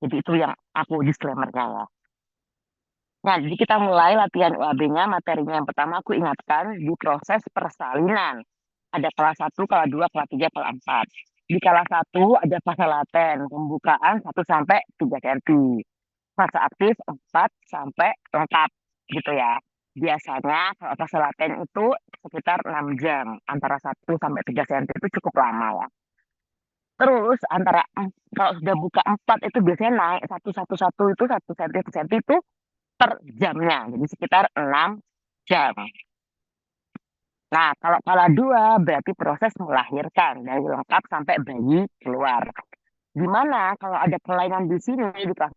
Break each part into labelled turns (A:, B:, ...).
A: Jadi itu yang aku disclaimer-nya ya. Nah, jadi kita mulai latihan UAB-nya, materinya yang pertama aku ingatkan di proses persalinan. Ada kelas 1, kelas 2, kelas 3, kelas 4. Di kelas 1 ada fase laten, pembukaan 1 sampai 3 cm. Fase aktif 4 sampai lengkap gitu ya. Biasanya kalau fase laten itu sekitar 6 jam. Antara 1 sampai 3 cm itu cukup lama ya. Terus kalau sudah buka 4 itu biasanya naik satu itu 1 cm itu per jamnya. Jadi sekitar 6 jam. Nah, kalau kala 2 berarti proses melahirkan dari lengkap sampai bayi keluar. Di mana kalau ada kelainan di sini di kelas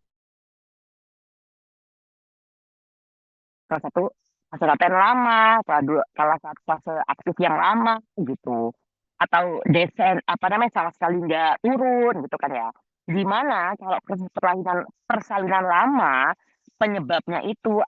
A: 1 fase laten lama, kelas 1 fase aktif yang lama gitu. Atau apa namanya sama sekali nggak turun gitu kan ya. Di mana kalau proses persalinan lama penyebabnya itu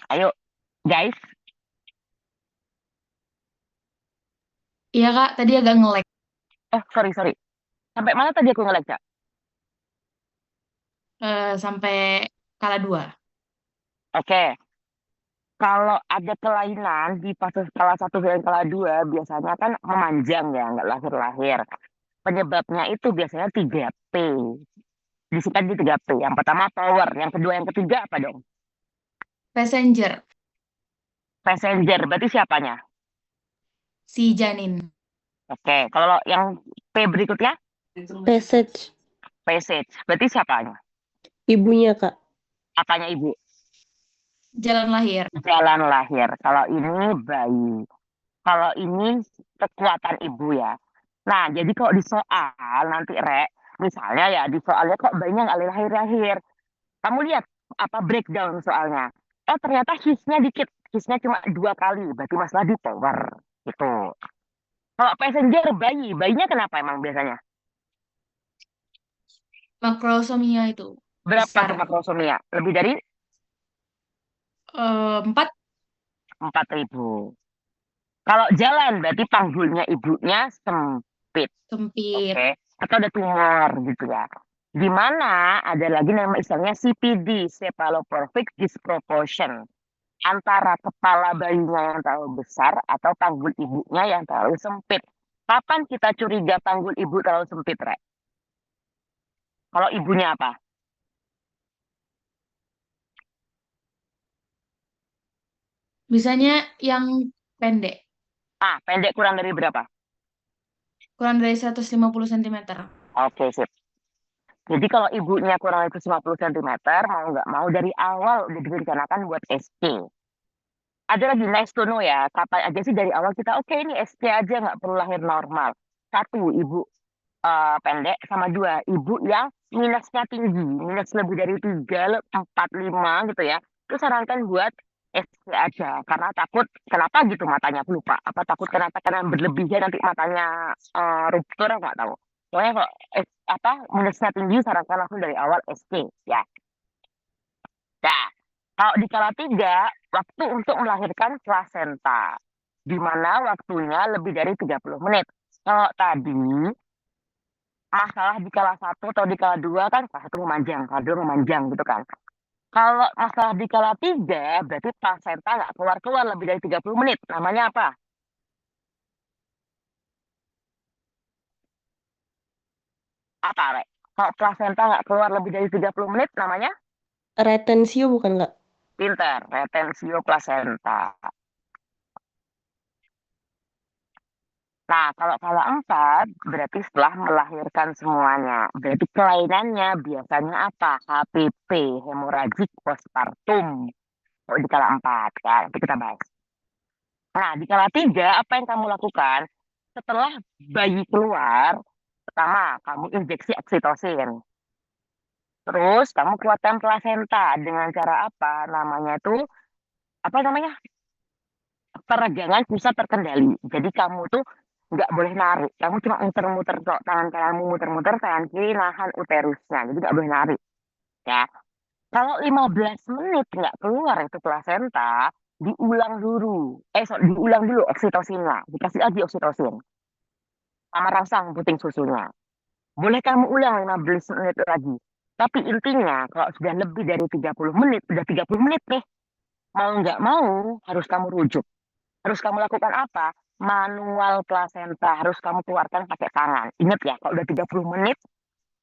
A: ayo guys.
B: Iya Kak, tadi agak nge-lag.
A: Oh, sorry sorry, sampai mana tadi aku nge-lag, Cak?
B: Sampai kala 2.
A: Oke. Kalau ada kelainan di fase skala 1 dan skala 2 biasanya kan memanjang ya, nggak lahir-lahir. Penyebabnya itu biasanya 3P. Disingkat di 3P. Yang pertama power, yang kedua, yang ketiga apa dong?
B: Passenger,
A: Passenger, berarti siapanya?
B: si janin.
A: Oke, kalau yang P berikutnya,
C: Passage.
A: passage, berarti siapanya?
C: Ibunya, Kak.
A: Apanya ibu?
B: Jalan lahir.
A: Jalan lahir. Kalau ini bayi. Kalau ini kekuatan ibu ya. Nah, jadi kalau di soal nanti Rek, misalnya ya di soalnya kok bayinya nggak lahir-lahir. Kamu lihat apa breakdown soalnya. Oh ternyata hitsnya dikit. Hitsnya cuma 2 kali. Berarti masalah di power. Gitu. Kalau passenger bayi, bayinya kenapa emang biasanya?
B: Makrosomia itu
A: Berapa
B: besar.
A: tuh makrosomia? Lebih dari
B: 4
A: 4.000. Kalau jalan berarti panggulnya ibunya sempit.
B: sempit.
A: Oke. Atau ada tumor gitu ya. Di mana ada lagi nama istilahnya CPD, Cephalopelvic Disproportion. Antara kepala bayinya yang terlalu besar atau panggul ibunya yang terlalu sempit. Kapan kita curiga panggul ibu terlalu sempit, Rek? Kalau ibunya apa?
B: Biasanya yang pendek,
A: Ah, pendek kurang dari berapa?
B: kurang dari 150 cm.
A: Oke, sip. Jadi kalau ibunya kurang dari 150 cm, mau nggak mau dari awal udah direncanakan buat SC. Ada lagi nice to know ya, kapan aja sih dari awal kita, oke ini SC aja nggak perlu lahir normal. Satu, ibu pendek, sama dua, ibu yang minusnya tinggi, minus lebih dari 3, 4, 5 gitu ya. Itu sarankan buat SC aja, karena takut, kenapa gitu matanya, aku lupa. Apa takut kena tekanan berlebihan nanti matanya ruptur, nggak tahu. Pokoknya kalau apa minusnya tinggi, sarankan langsung dari awal SC ya. Nah, kalau di kala 3, waktu untuk melahirkan plasenta, di mana waktunya lebih dari 30 menit. Kalau tadi masalah di kelas 1 atau di kelas 2 kan kelas 1 memanjang, kelas 2 memanjang gitu kan. Kalau masalah di kelas 3 berarti plasenta nggak keluar-keluar lebih dari 30 menit. Namanya apa? Apa, Rek? Kalau plasenta nggak keluar lebih dari 30 menit namanya
C: Retensio bukan, Kak?
A: pinter, retensio plasenta. Nah, kalau kala 4 berarti setelah melahirkan semuanya. Berarti kelainannya biasanya apa? HPP, hemorrhagic postpartum. Kalau di kala 4 kan, nanti kita bahas. Nah, di kala 3, apa yang kamu lakukan? Setelah bayi keluar, pertama, kamu injeksi oksitosin. Terus, kamu kuatkan plasenta dengan cara apa? Namanya itu, apa namanya? Peregangan pusat terkendali. Jadi, kamu tuh nggak boleh narik. Kamu cuma muter-muter kok, tangan kananmu muter-muter, tangan kiri nahan uterusnya. Jadi nggak boleh narik. Ya. Kalau 15 menit nggak keluar itu plasenta, diulang dulu. Diulang dulu oksitosinnya. Dikasih lagi oksitosin. Sama rangsang puting susunya. Boleh kamu ulang 15 menit lagi. Tapi intinya kalau sudah lebih dari 30 menit, udah 30 menit nih, mau nggak mau harus kamu rujuk. Harus kamu lakukan apa? Manual plasenta harus kamu keluarkan pakai tangan. Ingat ya, kalau udah 30 menit,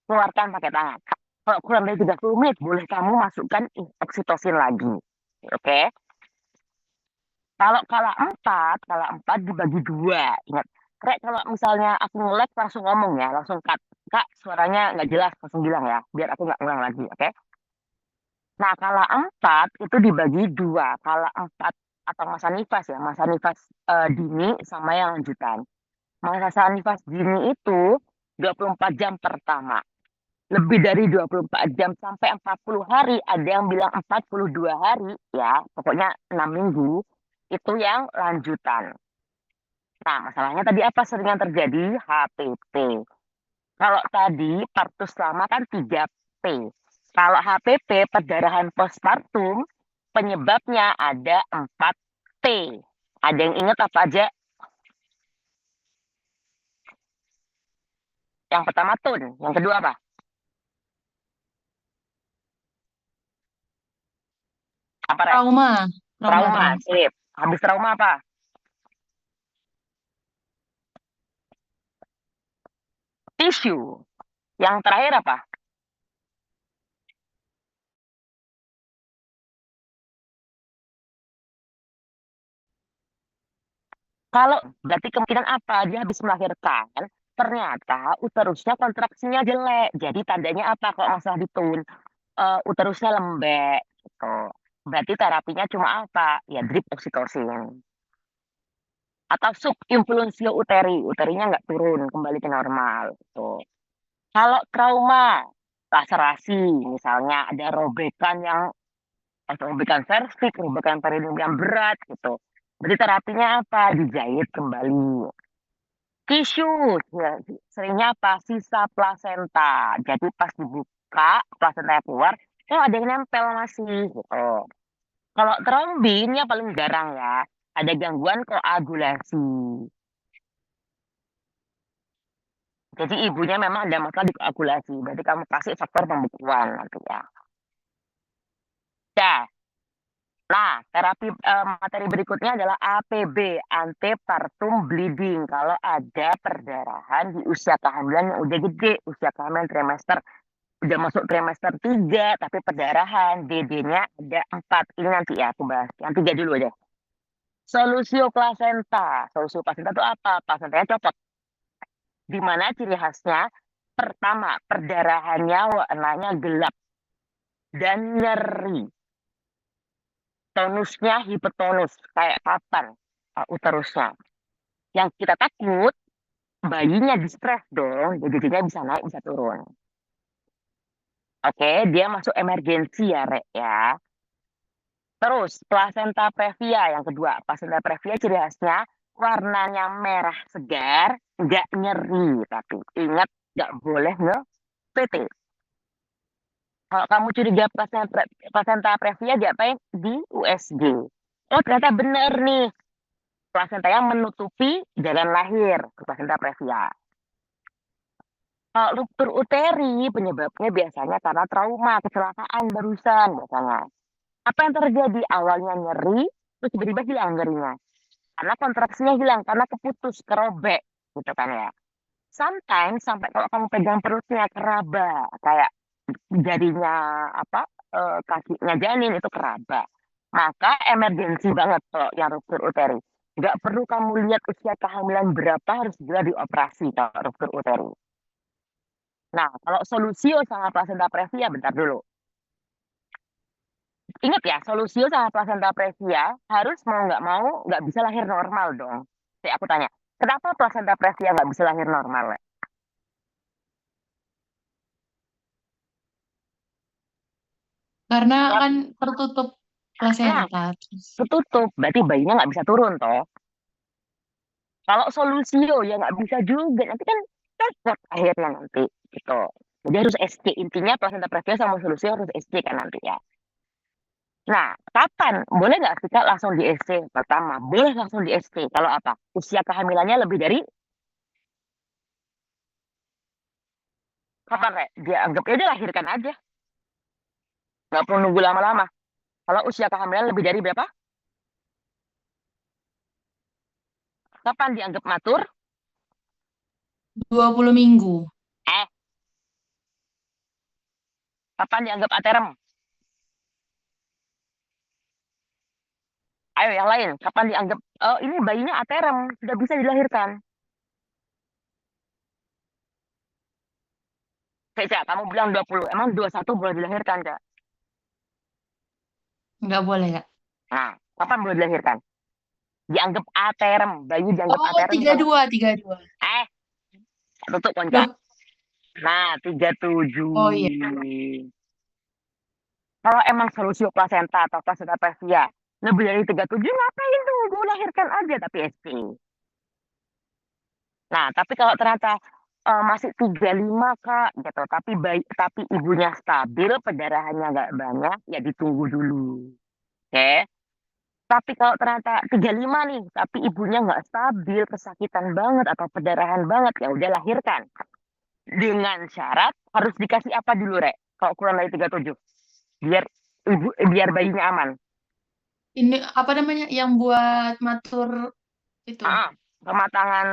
A: keluarkan pakai tangan. Kalau kurang dari 30 menit, boleh kamu masukkan oksitosin lagi. Oke? Kalau kala 4 dibagi dua. Ingat, kayak kalau misalnya aku nge-lag langsung ngomong ya, langsung cut. Kak, suaranya nggak jelas, langsung bilang ya, biar aku nggak ulang lagi, oke? Nah, kala 4 itu dibagi dua. Kala 4 atau masa nifas ya, masa nifas dini sama yang lanjutan. Masa nifas dini itu 24 jam pertama. Lebih dari 24 jam sampai 40 hari, ada yang bilang 42 hari ya, pokoknya 6 minggu, itu yang lanjutan. Nah, masalahnya tadi apa sering yang terjadi? HPP. Kalau tadi partus lama kan 3P. Kalau HPP, perdarahan postpartum, penyebabnya ada 4T. Ada yang ingat apa aja? Yang pertama tun, yang kedua apa? Apa, Rek?
B: Trauma. Trauma,
A: Trauma,
B: trauma.
A: sip. Habis trauma apa? Tisu. Yang terakhir apa? Kalau berarti kemungkinan apa? Dia habis melahirkan, ternyata uterusnya kontraksinya jelek. Jadi tandanya apa kalau masalah ditun? Uterusnya lembek. Gitu. Berarti terapinya cuma apa? Ya drip oksitosin. Atau subinflusio uteri. Uterinya nggak turun, kembali ke normal. Gitu. Kalau trauma, laserasi, misalnya ada robekan yang robekan serviks, robekan perineum yang berat gitu. Berarti terapinya apa? Dijahit kembali. Tisu, ya, seringnya apa? Sisa plasenta. Jadi pas dibuka, plasenta keluar, oh ada yang nempel masih gitu. Kalau trombi ini yang paling jarang ya, ada gangguan koagulasi. Jadi ibunya memang ada masalah di koagulasi. Berarti kamu kasih faktor pembekuan nanti ya. Ya, nah, terapi materi berikutnya adalah APB, antepartum bleeding. Kalau ada perdarahan di usia kehamilan yang udah gede, usia kehamilan trimester, udah masuk trimester 3, tapi perdarahan, DD-nya ada 4. Ini nanti ya aku bahas. Yang 3 dulu aja. Solusio plasenta. Solusio plasenta itu apa? Plasentanya copot. Di mana ciri khasnya? Pertama, perdarahannya warnanya gelap dan nyeri. Tonusnya hipertonus, kayak papan uterusnya. Yang kita takut, bayinya distres dong, jadi bisa naik, bisa turun. Oke, dia masuk emergensi ya, Rek, ya. Terus, plasenta previa yang kedua. Plasenta previa ciri khasnya warnanya merah segar, nggak nyeri. Tapi ingat, nggak boleh nge-PT. Kalau kamu curiga plasenta previa, diapain? Di USG. Oh, ternyata bener nih. Plasenta yang menutupi jalan lahir, plasenta previa. Kalau ruptur uteri, penyebabnya biasanya karena trauma, kecelakaan barusan biasanya. Apa yang terjadi? Awalnya nyeri, terus tiba-tiba hilang nyerinya. Karena kontraksinya hilang, karena keputus, kerobek, gitu kan ya. Sometimes sampai kalau kamu pegang perutnya keraba, kayak jadinya apa, kakinya janin itu keraba. Maka emergensi banget kalau yang ruptur uteri. Nggak perlu kamu lihat usia kehamilan berapa, harus segera dioperasi kalau ruptur uteri. Nah, kalau solusio sama plasenta previa, bentar dulu. Ingat ya, solusio sama plasenta previa harus mau nggak bisa lahir normal dong. Jadi aku tanya, kenapa plasenta previa nggak bisa lahir normal? Le?
B: Karena
A: Ya,
B: kan tertutup
A: nah,
B: plasenta. Terus.
A: ketutup, berarti bayinya nggak bisa turun toh. Kalau solusio ya nggak bisa juga. Nanti kan repot akhirnya nanti gitu. Jadi harus SC. Intinya plasenta previa sama solusio harus SC kan nanti ya. Nah, kapan? Boleh nggak kita langsung di SC? Pertama, boleh langsung di SC. Kalau apa? Usia kehamilannya lebih dari kapan, Rek? Dia anggap ya dia lahirkan aja. Nggak perlu nunggu lama-lama. Kalau usia kehamilan lebih dari berapa? Kapan dianggap matur?
B: 20 minggu.
A: Eh, kapan dianggap aterem? Ayo yang lain. Kapan dianggap, oh ini bayinya aterem, sudah bisa dilahirkan. Cak, kamu bilang 20. Emang 21 boleh dilahirkan, Cak?
B: Nggak boleh, Kak.
A: Nah, kapan boleh dilahirkan? Dianggap aterem. Bayi dianggap
B: Oh,
A: aterem.
B: 32, 32.
A: Eh, tutup konca.
B: Loh,
A: Nah, 37.
B: oh iya.
A: Kalau emang solusio plasenta atau plasenta previa lebih dari 37, ngapain tuh? Gue lahirkan aja tapi SP. Nah, tapi kalau ternyata masih 35 Kak, gitu. Tapi ibunya stabil, pendarahannya nggak banyak, ya ditunggu dulu. Oke. Tapi kalau ternyata 35 nih, tapi ibunya nggak stabil, kesakitan banget atau pendarahan banget, ya udah lahirkan. Dengan syarat harus dikasih apa dulu, Rek? Kalau kurang dari 37. Biar biar bayinya aman.
B: Ini apa namanya yang buat matur itu?
A: Ah, pematangan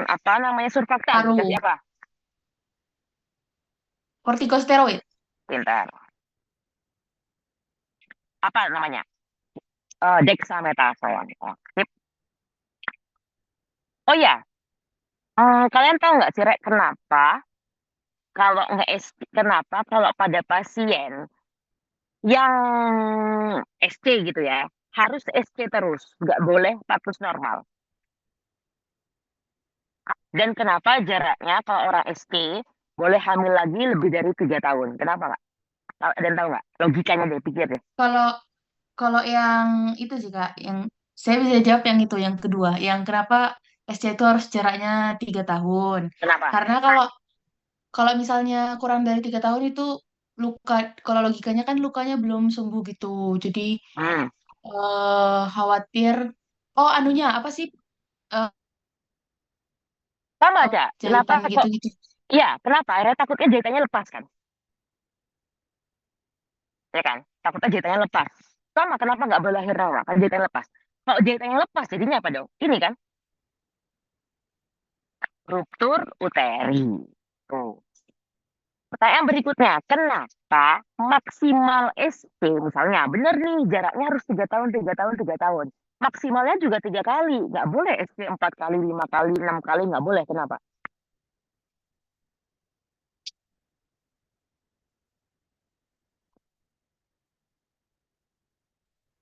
A: apa namanya surfaktan dikasih
B: Paru.
A: apa?
B: Kortikosteroid.
A: Pintar. Apa namanya? Dexamethasone. Oh, sip. Oh ya, kalian tahu nggak sih, Rek, kenapa kalau pada pasien yang SC gitu ya, harus SC terus, nggak boleh status normal. Dan kenapa jaraknya kalau orang SC boleh hamil lagi lebih dari 3 tahun? Kenapa nggak? Ada yang tahu nggak? Logikanya deh, pikir deh.
B: Kalau kalau yang itu sih Kak, yang saya bisa jawab yang itu, yang kedua, yang kenapa SC itu harus jaraknya 3 tahun.
A: Kenapa?
B: Karena kalau kalau misalnya kurang dari 3 tahun itu luka, kalau logikanya kan lukanya belum sembuh gitu. Jadi
A: Hmm.
B: khawatir. Oh, anunya apa sih? Eh,
A: Sama aja. Kenapa
B: jahitan
A: kok?
B: gitu-gitu.
A: Iya, kenapa? Akhirnya takutnya jahitannya lepas kan? Ya kan? Takutnya jahitannya lepas. Sama, kenapa nggak boleh lahir rawa? Kan jahitannya lepas. Kalau jahitannya lepas, jadinya apa dong? Ini kan, ruptur uteri. Tuh. Pertanyaan berikutnya, kenapa maksimal SP, misalnya, bener nih, jaraknya harus 3 tahun, 3 tahun, 3 tahun. Maksimalnya juga 3 kali. Nggak boleh SP 4 kali, 5 kali, 6 kali, nggak boleh. Kenapa?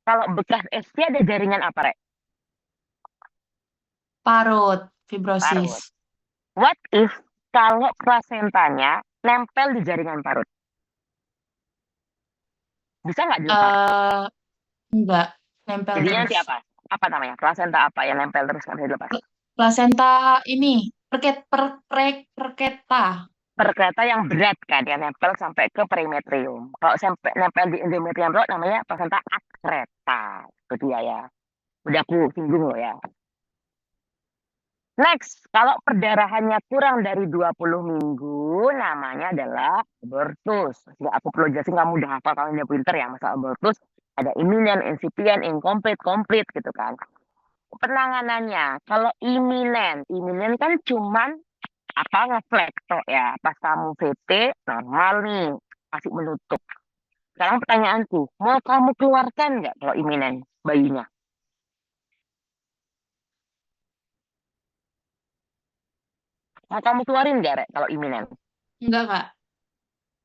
A: Kalau bekas SP ada jaringan apa, Rek?
B: Parut, fibrosis.
A: Parut. What if kalau plasentanya nempel di jaringan parut? Bisa nggak dilepas?
B: eh enggak, nempel
A: Jadinya
B: terus.
A: nanti apa? Apa namanya? Plasenta apa yang nempel terus nggak bisa dilepas?
B: Plasenta ini, perketa.
A: Perkereta yang berat kan, yang nempel sampai ke perimetrium. Kalau sampai nempel di endometrium rod namanya plasenta akreta. Itu dia ya. Udah aku singgung loh ya. Next, kalau perdarahannya kurang dari 20 minggu, namanya adalah abortus. Nggak aku perlu jelasin, kamu udah hafal, kalau udah pinter ya, masa abortus. Ada imminent, incipient, incomplete, complete gitu kan. Penanganannya, kalau imminent kan cuman apa ngeflekto ya. Pas kamu VT, normal nih, masih menutup. Sekarang pertanyaanku, mau kamu keluarkan nggak kalau imminent bayinya? Mau kamu keluarin nggak, Rek, kalau imminent?
B: Enggak, Kak.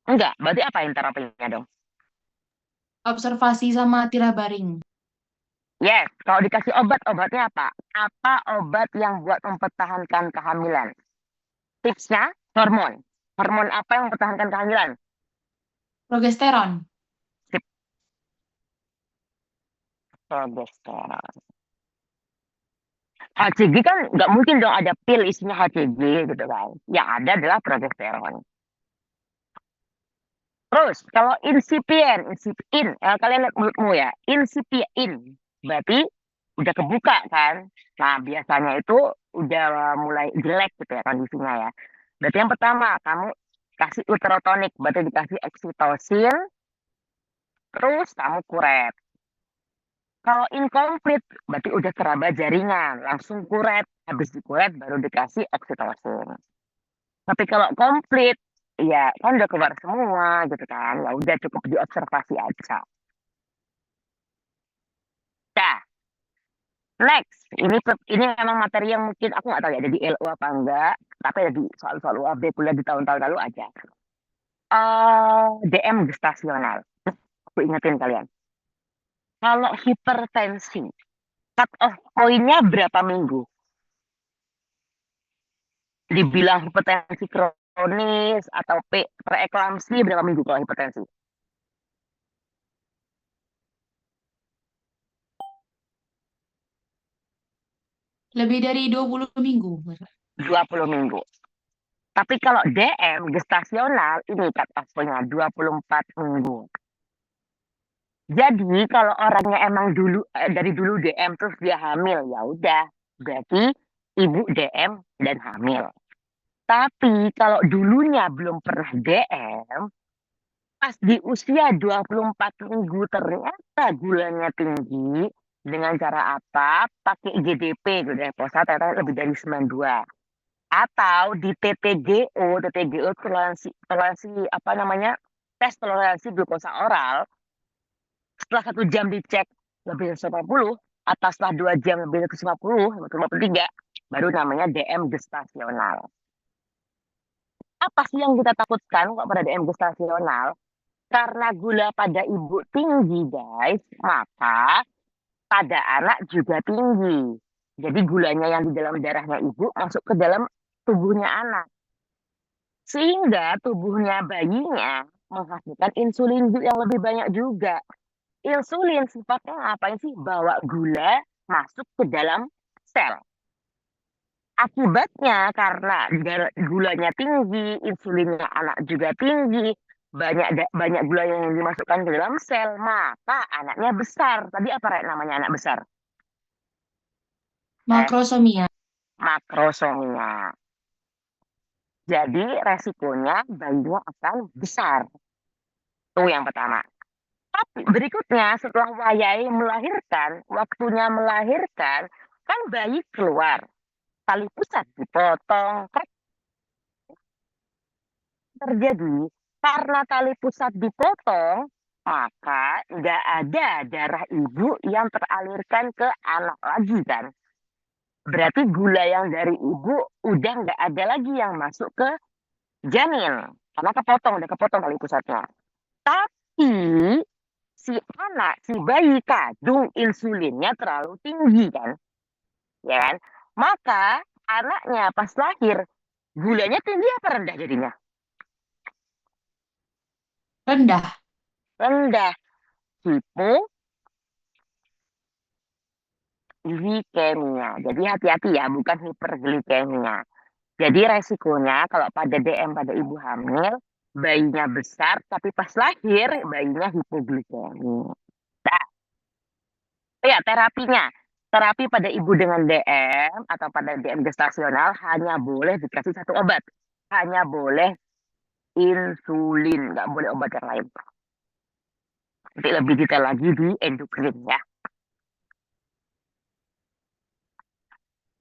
A: Enggak, berarti apa yang terapinya dong?
B: Observasi sama tirabaring.
A: Yes, kalau dikasih obat, obatnya apa? Apa obat yang buat mempertahankan kehamilan? Tipsnya, hormon. Hormon apa yang mempertahankan kehamilan?
B: Progesteron.
A: Sip, progesteron. HCG kan nggak mungkin dong ada pil isinya HCG gitu kan. Yang ada adalah progesteron. Terus kalau incipient, kalian lihat mulutmu ya, incipient, berarti udah kebuka kan. Nah biasanya itu udah mulai jelek gitu ya kondisinya ya. Berarti yang pertama kamu kasih uterotonik, berarti dikasih oksitosin, terus kamu kuret. Kalau incomplete, berarti udah teraba jaringan, langsung kuret. Habis dikuret baru dikasih oksitosin. Tapi kalau komplit, ya kan udah keluar semua gitu kan. Ya udah cukup diobservasi aja. Nah, next. Ini memang materi yang mungkin aku nggak tahu ya ada di LO apa enggak. Tapi ada di soal-soal UAB kuliah di tahun-tahun lalu aja. DM gestasional. Aku ingetin kalian. Kalau hipertensi, cut off pointnya berapa minggu? Dibilang hipertensi kronis atau preeklamsi berapa minggu kalau hipertensi?
B: Lebih dari 20 minggu.
A: 20 minggu. Tapi kalau DM gestasional ini cut off pointnya 24 minggu. Jadi kalau orangnya emang dari dulu DM terus dia hamil ya udah berarti ibu DM dan hamil. Tapi kalau dulunya belum pernah DM, pas di usia 24 minggu ternyata gulanya tinggi, dengan cara apa? Pakai GDP, glukosa ternyata lebih dari 92. Atau di TTGO toleransi apa namanya? Tes toleransi glukosa oral, setelah 1 jam dicek lebih dari 140, atau setelah 2 jam lebih dari 150, 153, baru namanya DM gestasional. Apa sih yang kita takutkan kok pada DM gestasional? Karena gula pada ibu tinggi, guys, maka pada anak juga tinggi. Jadi gulanya yang di dalam darahnya ibu masuk ke dalam tubuhnya anak. Sehingga tubuhnya bayinya menghasilkan insulin yang lebih banyak juga. Insulin sifatnya ngapain sih? Bawa gula masuk ke dalam sel. Akibatnya karena gulanya tinggi, insulinnya anak juga tinggi, banyak gula yang dimasukkan ke dalam sel, maka anaknya besar. Tadi apa namanya anak besar?
B: Makrosomia.
A: Makrosomia. Jadi resikonya bayinya akan besar. Itu yang pertama. Tapi berikutnya setelah wayai melahirkan, waktunya melahirkan, kan bayi keluar. Tali pusat dipotong, kan terjadi karena tali pusat dipotong, maka nggak ada darah ibu yang teralirkan ke anak lagi kan. Berarti gula yang dari ibu udah nggak ada lagi yang masuk ke janin. Karena udah kepotong tali pusatnya. Tapi si bayi kadung insulinnya terlalu tinggi kan. Ya kan? Maka anaknya pas lahir, gulanya tinggi apa rendah jadinya?
B: Rendah.
A: Rendah. Hipoglikemia. Jadi hati-hati ya, bukan hiperglikemia. Jadi resikonya kalau pada DM pada ibu hamil, bayinya besar, tapi pas lahir bayinya hipoglikemia. Nah, ya terapinya. Terapi pada ibu dengan DM atau pada DM gestasional hanya boleh dikasih satu obat. Hanya boleh insulin, nggak boleh obat yang lain. Nanti lebih detail lagi di endokrin ya.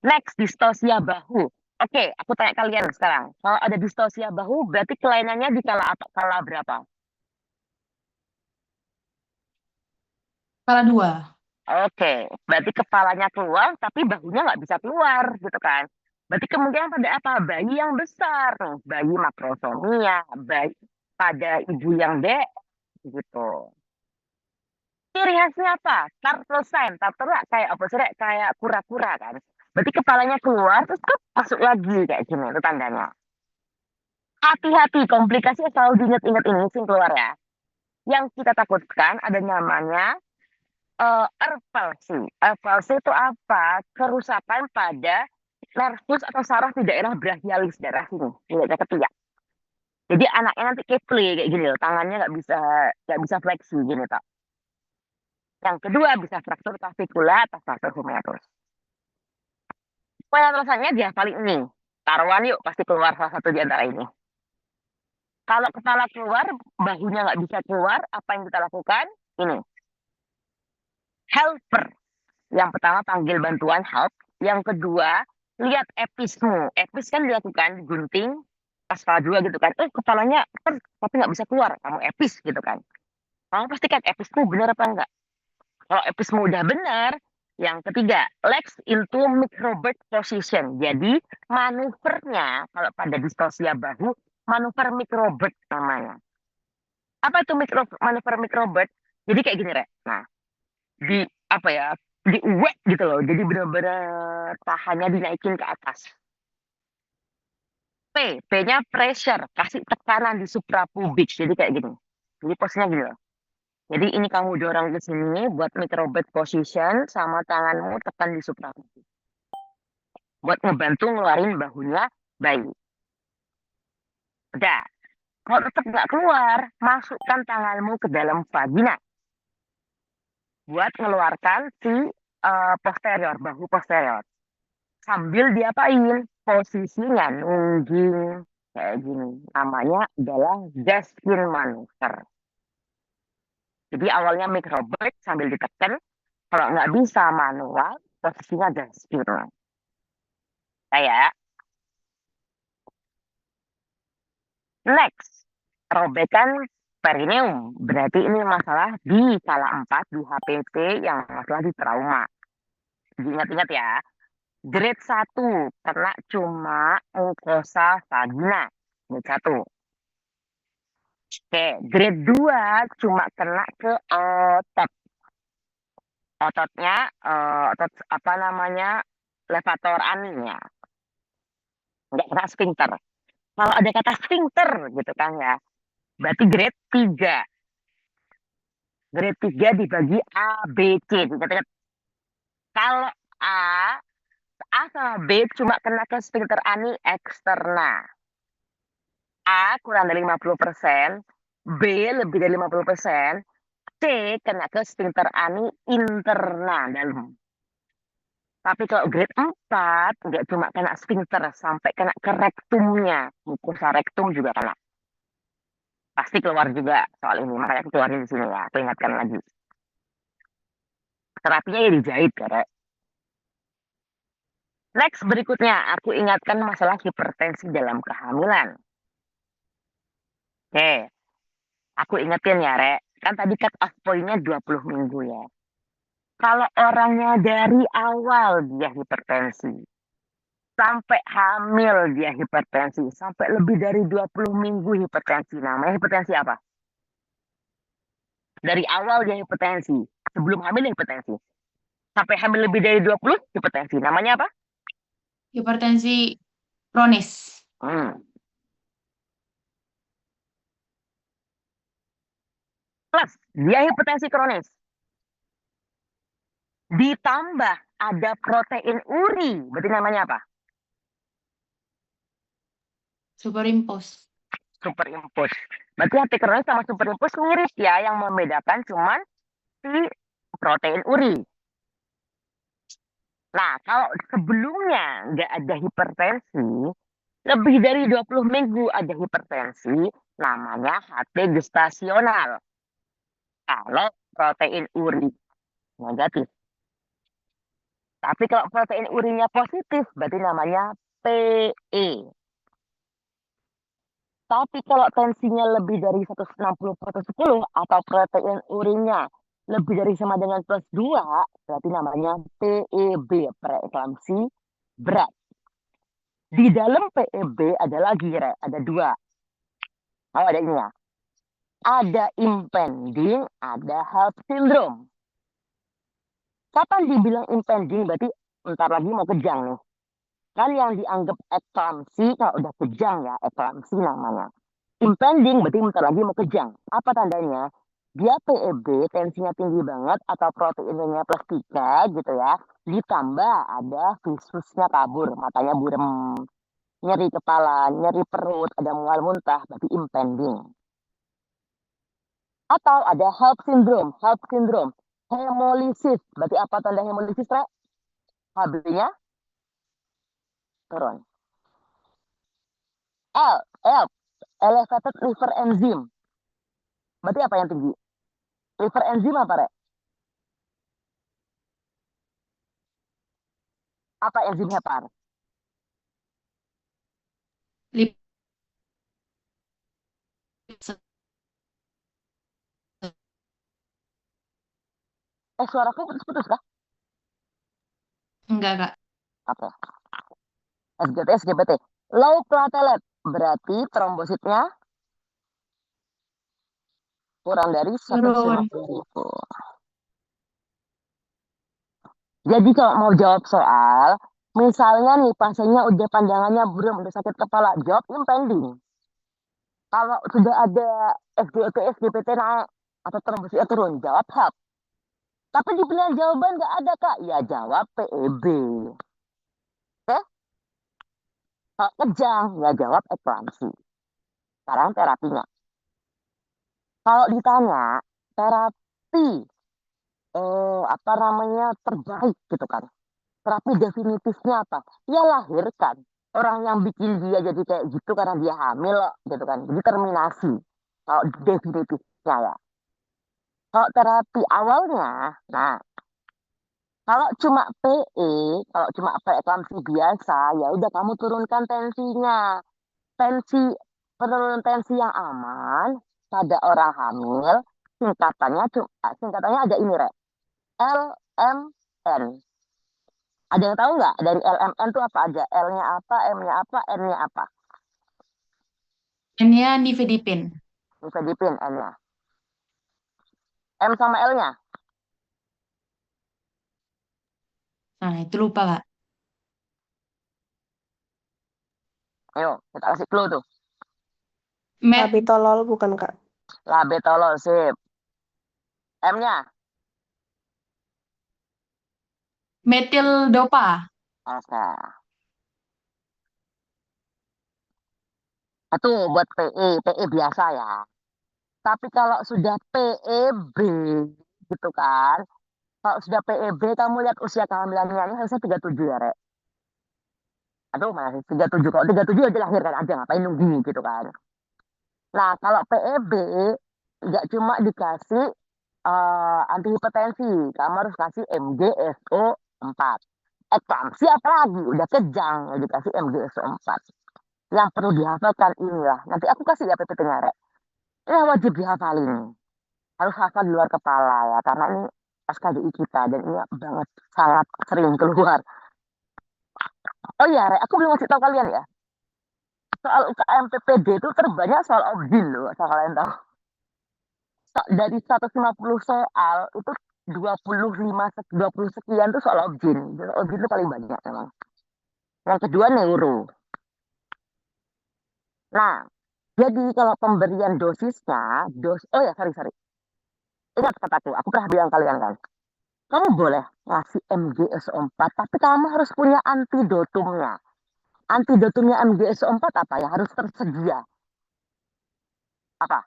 A: Next, distosia bahu. Oke, aku tanya kalian sekarang. Kalau ada distosia bahu, berarti kelainannya di kala apa? Kala berapa?
B: Kala 2.
A: Oke, berarti kepalanya keluar, tapi bahunya nggak bisa keluar, gitu kan? Berarti kemungkinan pada apa? Bayi yang besar, nih. Bayi makrosomia, bayi pada ibu yang gitu. Ciri khasnya apa? Turtle sign, turtle kayak apa sih? Kayak kura-kura kan? Berarti kepalanya keluar, terus masuk lagi kayak gini, itu tandanya. Hati-hati, komplikasi selalu diingat-ingat ini sing keluar ya. Yang kita takutkan ada namanya Erpalsi. Erpalsi itu apa? Kerusakan pada nervus atau saraf di daerah brachialis, daerah sini, di daerah ketiak. Jadi anaknya nanti keple kayak gini loh, tangannya nggak bisa fleksi gini tak. Yang kedua bisa fraktur clavicula atau fraktur humerus. Penjelasannya dia paling ini. Taruhan yuk, pasti keluar salah satu di antara ini. Kalau kepala keluar, bahunya nggak bisa keluar, apa yang kita lakukan? Ini. Helper. Yang pertama panggil bantuan help. Yang kedua, lihat epismu. Epis kan dilakukan gunting, pas kepala dua gitu kan. Kepalanya tapi nggak bisa keluar. Kamu epis gitu kan. Kamu pastikan epismu benar apa enggak. Kalau epismu udah benar, yang ketiga, legs into microbird position. Jadi manuvernya kalau pada distosia bahu, manuver microbird namanya. Apa itu manuver microbird? Jadi kayak gini, Rek. Nah, di apa ya? Diuwek gitu loh. Jadi benar-benar pahannya dinaikin ke atas. P-nya pressure, kasih tekanan di suprapubik. Jadi kayak gini. Jadi posisinya gini loh. Jadi ini kamu dorong ke sini buat microbird position sama tanganmu tekan di suprapubik. Buat ngebantu ngeluarin bahunya bayi. Udah. Kalau tetap nggak keluar, masukkan tanganmu ke dalam vagina. Buat ngeluarkan si posterior, bahu posterior. Sambil diapain? Posisinya nungging kayak gini. Namanya adalah Gaskin maneuver. Jadi awalnya microbird sambil ditekan. Kalau nggak bisa manual, posisinya Gaskin. Kayak next, robekan perineum. Berarti ini masalah di kala 4 di HPT yang masalah di trauma. Ingat-ingat ya. Grade 1 kena cuma mukosa vagina. Grade 1. Oke, grade 2 cuma kena ke otot. Ototnya, otot apa namanya, levator aninya. Nggak kena sphincter. Kalau ada kata sphincter gitu kan ya, berarti grade 3. Grade 3 dibagi A, B, C. Ingat-ingat. Kalau A sama B cuma kena ke sphincter ani eksterna. A kurang dari 50%, B lebih dari 50%, C kena ke sphincter ani interna dalam. Tapi kalau grade 4, nggak cuma kena sphincter, sampai kena ke rektumnya. Mukosa rektum juga kena. Pasti keluar juga soal ini, makanya aku keluarin di sini ya. Aku ingatkan lagi. Terapinya ya dijahit, Karek. Next berikutnya, aku ingatkan masalah hipertensi dalam kehamilan. Oke, aku ingetin ya, Rek. Kan tadi cut off point-nya 20 minggu ya. Kalau orangnya dari awal dia hipertensi, sampai hamil dia hipertensi, sampai lebih dari 20 minggu hipertensi. Namanya hipertensi apa? Dari awal dia hipertensi, sebelum hamil hipertensi. Sampai hamil lebih dari 20, hipertensi. Namanya apa?
B: Hipertensi kronis.
A: Plus, dia hipertensi kronis. Ditambah ada protein uri, berarti namanya apa?
B: Superimpose.
A: Superimpose. Berarti hati kronis sama superimpose mirip ya, yang membedakan cuman si protein uri. Nah, kalau sebelumnya nggak ada hipertensi, lebih dari 20 minggu ada hipertensi, namanya HT gestasional. Kalau protein uri negatif. Tapi kalau protein urinya positif, berarti namanya PE. Tapi kalau tensinya lebih dari 160/110 atau protein urinya lebih dari sama dengan plus 2, berarti namanya PEB, preeklamsi berat. Di dalam PEB ada lagi, ada 2. Oh, ada ini ya. Ada impending, ada HELLP syndrome. Kapan dibilang impending? Berarti ntar lagi mau kejang nih. Kan yang dianggap eklamsi, kalau udah kejang ya, eklamsi namanya. Impending berarti bentar lagi mau kejang. Apa tandanya? Dia PEB, tensinya tinggi banget atau proteinnya plus 3 gitu ya. Ditambah ada visusnya kabur, matanya burem, nyeri kepala, nyeri perut, ada mual muntah, berarti impending. Atau ada HELLP syndrome, hemolisis. Berarti apa tanda hemolisis, Rek? HB-nya turun. L, L, elevated liver enzyme. Berarti apa yang tinggi? Liver enzyme apa, Rek? Apa enzim hepar?
B: Lip-
A: Suaraku putus-putus kah?
B: Enggak, Kak.
A: Oke. SGT, SGPT. Low platelet. Berarti trombositnya kurang dari
B: Turun.
A: 150.000. Jadi kalau mau jawab soal, misalnya nih pasiennya udah pandangannya buram, udah sakit kepala, jawab impending. Kalau sudah ada SGT, SGPT naik atau trombositnya turun, jawab HELP. Tapi di pilihan jawaban nggak ada, Kak. Ya jawab PEB. Oke? Kalau kejang, ya jawab eklamsi. Sekarang terapinya. Kalau ditanya terapi apa namanya terbaik gitu kan. Terapi definitifnya apa? Ya lahirkan. Orang yang bikin dia jadi kayak gitu karena dia hamil gitu kan. Jadi terminasi. Kalau definitifnya ya. Kalau terapi awalnya, nah kalau cuma PE, kalau cuma preeklamsi biasa, ya udah kamu turunkan tensinya. Tensi penurunan tensi yang aman pada orang hamil, singkatannya ada ini, Rek. LMN. Ada yang tahu nggak dari LMN itu apa aja? L-nya apa, M-nya apa, N-nya apa?
B: N-nya nifedipin.
A: Nifedipin N-nya. M sama L-nya.
B: Nah, itu lupa, Kak.
A: Ayo, kita kasih clue tuh.
B: Met,
C: Labetalol bukan, Kak?
A: Labetalol, sip. M-nya.
B: metil dopa.
A: Oke. Itu buat PE, PE biasa ya. Tapi kalau sudah PEB gitu kan, kalau sudah PEB kamu lihat usia kehamilannya ini harusnya 37 ya, Rek. Aduh, masih 37. Kalau 37 aja lahirkan aja, ngapain nunggu gitu kan. Nah, kalau PEB nggak cuma dikasih antihipertensi, kamu harus kasih MgSO 4. Eklamsi apalagi, udah kejang, ya dikasih MgSO 4. Yang perlu dihafalkan inilah. Nanti aku kasih ya PPT-nya, Rek. Ini wajib dihafalin. Harus hafal di luar kepala ya, karena ini SKDI kita, dan ini banget sangat sering keluar. Oh iya, Rek, aku belum ngasih tahu kalian ya. Soal UKM PPD itu terbanyak soal objin loh, asal kalian tahu. Dari 150 soal itu 20 sekian tuh soal objin. Objin itu paling banyak memang. Yang kedua neuro. Nah, jadi kalau pemberian dosisnya, oh ya sorry. Ingat kataku, aku pernah bilang kalian kan. Kamu boleh ngasih MgSO4, tapi kamu harus punya antidotumnya. Antidotumnya MgSO4 apa ya? Harus tersedia. Apa?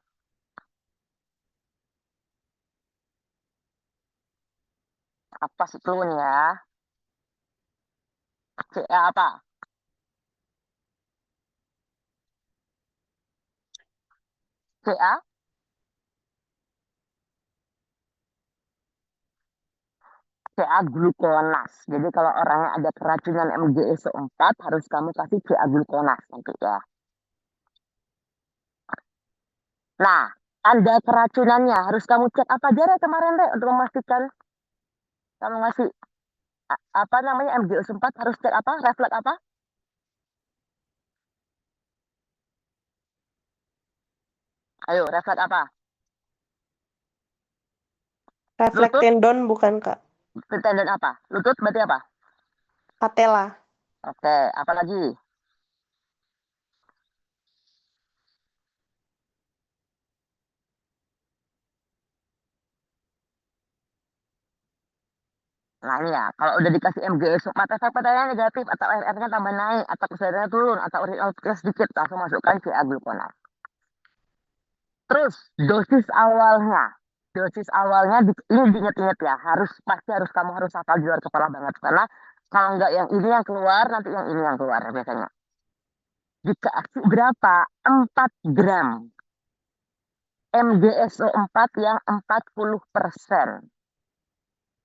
A: Apa sih clue-nya? Apa? CA? CA glukonas. Jadi kalau orangnya ada keracunan MgSO4 harus kamu kasih CA glukonas nanti ya. Nah, tanda keracunannya harus kamu cek apa aja Rek, kemarin Rek untuk memastikan kamu ngasih apa namanya MgSO4 harus cek apa? Refleks apa? Ayo, refleks apa?
C: Refleks
A: Lutut,
C: tendon bukan, Kak?
A: tendon apa? Lutut berarti apa?
C: Patella.
A: Oke, apa lagi? Nah ini ya, kalau udah dikasih MGS, mata efek-efeknya negatif, atau RR-nya tambah naik, atau kesadarannya turun, atau urinnya sedikit, langsung masukkan CA gluconat. Terus dosis awalnya, ini diingat-ingat ya, pasti harus kamu harus hafal di luar kepala banget, karena kalau nggak yang ini yang keluar, nanti yang ini yang keluar biasanya. Dikasih berapa? 4 gram MgSO4 yang 40%.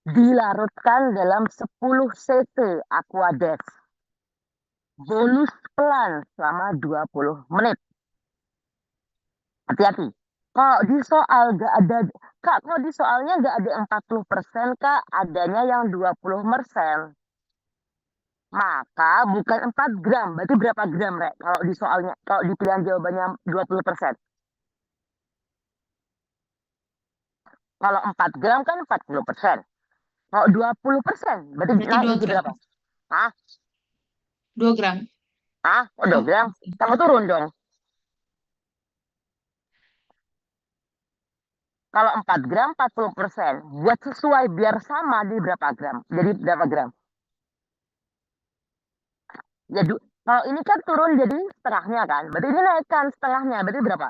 A: Dilarutkan dalam 10 cc Aquadex. Bolus pelan selama 20 menit. Hati-hati. Kalau di soal nggak ada, Kak, kalau di soalnya nggak ada 40%, Kak, adanya yang 20%. Maka bukan 4 gram, berarti berapa gram, Rek? Kalau di soalnya, kalau di pilihan jawabannya 20%. Kalau 4 gram kan 40%. Kalau 20%, berarti
B: Berarti
A: naik
B: 2
A: jadi
B: gram.
A: berapa? Hah?
B: 2 gram.
A: Hah? Oh, 2
B: Oh,
A: gram? Kamu turun dong. Kalau 4 gram, 40%. Buat sesuai biar sama di berapa gram? Jadi berapa gram? Ya, kalau ini kan turun jadi setengahnya kan. Berarti ini naikkan setengahnya. Berarti berapa?